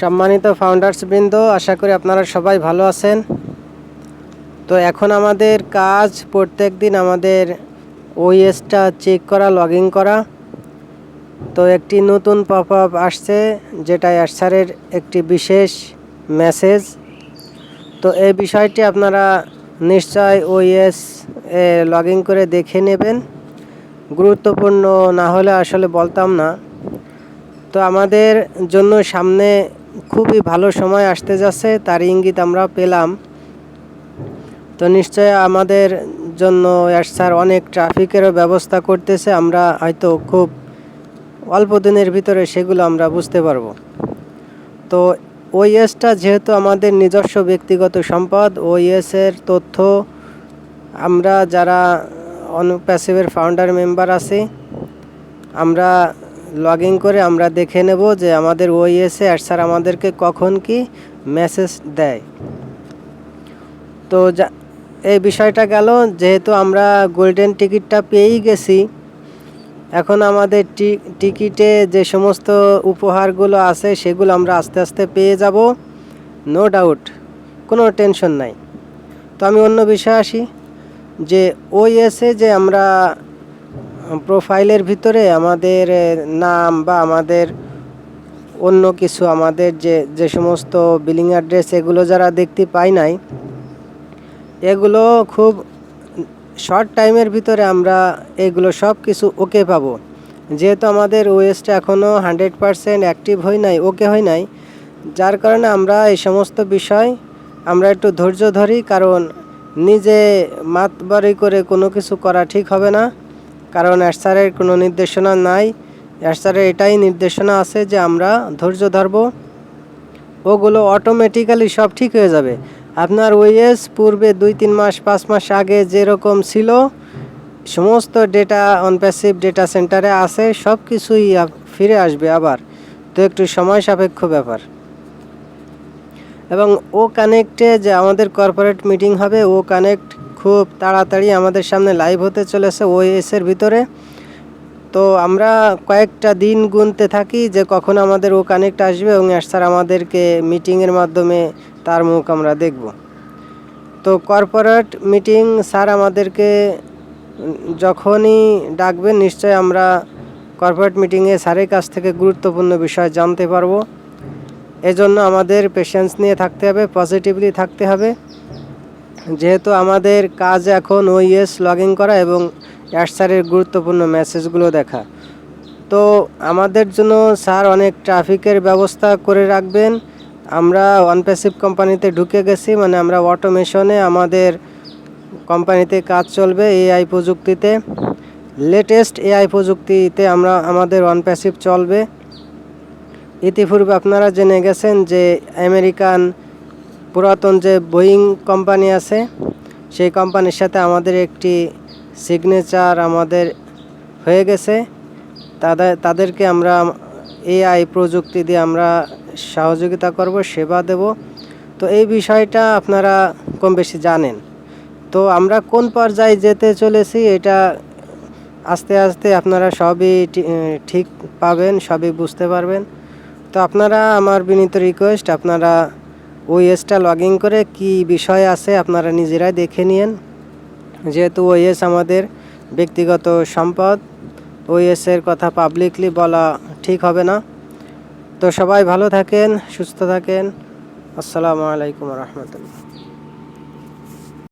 সম্মানিত ফাউন্ডার্স বৃন্দ, আশা করি আপনারা সবাই ভালো আছেন। তো এখন আমাদের কাজ প্রত্যেক দিন আমাদের ওএসটা চেক করা, লগইন করা। তো একটি নতুন পপ আপ আসছে, যেটা অ্যাডসারের একটি বিশেষ মেসেজ। তো এই বিষয়টি আপনারা নিশ্চয় ওএস লগইন করে দেখে নেবেন। গুরুত্বপূর্ণ না হলে আসলে বলতাম না। তো আমাদের জন্য সামনে খুবই ভালো সময় আসতে যাচ্ছে, তার ইঙ্গিত আমরা পেলাম। তো নিশ্চয় আমাদের জন্য স্যার অনেক ট্রাফিকেরও ব্যবস্থা করতেছে। আমরা হয়তো খুব অল্প দিনের ভিতরে সেগুলো আমরা বুঝতে পারবো। তো ওএসটা যেহেতু আমাদের নিজস্ব ব্যক্তিগত সম্পদ, ওএসের তথ্য আমরা যারা প্যাসিভের ফাউন্ডার মেম্বার আছি, আমরা লগইন করে আমরা দেখে নেব যে আমাদের ওএসে স্যার আমাদেরকে কখন কি মেসেজ দেয়। তো এই বিষয়টা গেল। যেহেতু আমরা গোল্ডেন টিকিটটা পেয়েই গেছি, এখন আমাদের টিকিটে যে সমস্ত উপহারগুলো আছে সেগুলো আমরা আস্তে আস্তে পেয়ে যাব, নো ডাউট, কোনো টেনশন নাই। তো আমি অন্য বিষয়ে আসি, যে ওএসে যে আমরা প্রোফাইলের ভিতরে আমাদের নাম বা আমাদের অন্য কিছু, আমাদের যে সমস্ত বিলিং অ্যাড্রেস, এগুলো যারা দেখতে পাই নাই, এগুলো খুব শর্ট টাইমের ভিতরে আমরা এগুলো সব কিছু ওকে পাবো। যেহেতু আমাদের ওএসটা এখনও 100% অ্যাক্টিভ হয় নাই, ওকে হয় নাই, যার কারণে আমরা এই সমস্ত বিষয় আমরা একটু ধৈর্য ধরি। কারণ নিজে মাতবাড়ি করে কোনো কিছু করা ঠিক হবে না, কারণ স্যারের কোনো নির্দেশনা নাই। স্যারের এটাই নির্দেশনা আছে যে আমরা ধৈর্য ধরব, ওগুলো অটোমেটিক্যালি সব ঠিক হয়ে যাবে। আপনার ওএস পূর্বে 2-3 মাস 5 মাস আগে যেরকম ছিল, সমস্ত ডেটা অন প্যাসিভ ডেটা সেন্টারে আছে, সব কিছুই ফিরে আসবে আবার। তো একটু সময় সাপেক্ষ ব্যাপার। এবং ও কানেক্টে যে আমাদের কর্পোরেট মিটিং হবে, ও কানেক্ট খুব তাড়াতাড়ি আমাদের সামনে লাইভ হতে চলেছে ওএসের ভিতরে। তো আমরা কয়েকটা দিন গুনতে থাকি যে কখন আমাদের ও কানেক্ট আসবে এবং স্যার আমাদেরকে মিটিংয়ের মাধ্যমে তার মুখ আমরা দেখব। তো কর্পোরেট মিটিং স্যার আমাদেরকে যখনই ডাকবেন, নিশ্চয় আমরা কর্পোরেট মিটিংয়ে স্যারের কাছ থেকে গুরুত্বপূর্ণ বিষয় জানতে পারবো। এজন্য আমাদের পেশেন্স নিয়ে থাকতে হবে, পজিটিভলি থাকতে হবে। যেহেতু আমাদের কাজ এখন ওএস লগইন করা এবং স্যারের গুরুত্বপূর্ণ মেসেজগুলো দেখা, তো আমাদের জন্য স্যার অনেক ট্রাফিকের ব্যবস্থা করে রাখবেন। আমরা অনপ্যাসিভ কোম্পানিতে ঢুকে গেছি, মানে আমরা অটোমেশনে আমাদের কোম্পানিতে কাজ চলবে এআই প্রযুক্তিতে, লেটেস্ট এআই প্রযুক্তিতে আমাদের অনপ্যাসিভ চলবে। ইতিপূর্বে আপনারা জেনে গেছেন যে আমেরিকান পুরাতন যে বোয়িং কোম্পানি আছে, সেই কোম্পানির সাথে আমাদের একটি সিগনেচার আমাদের হয়ে গেছে। তাদেরকে আমরা এআই প্রযুক্তি দিয়ে আমরা সহযোগিতা করব, সেবা দেব। তো এই বিষয়টা আপনারা কম বেশি জানেন। তো আমরা কোন পর্যায়ে যেতে চলেছি, এটা আস্তে আস্তে আপনারা সবই ঠিক পাবেন, সবই বুঝতে পারবেন। তো আপনারা, আমার বিনীত রিকোয়েস্ট, আপনারা ওএসটা লগইন করে কি বিষয় আছে আপনারা নিজেরাই দেখে নিন। যেহেতু ওএস আমাদের ব্যক্তিগত সম্পদ, ওএসের কথা পাবলিকলি বলা ঠিক হবে না। তো সবাই ভালো থাকেন, সুস্থ থাকেন। আসসালামু আলাইকুম রহমতুল্লাহ।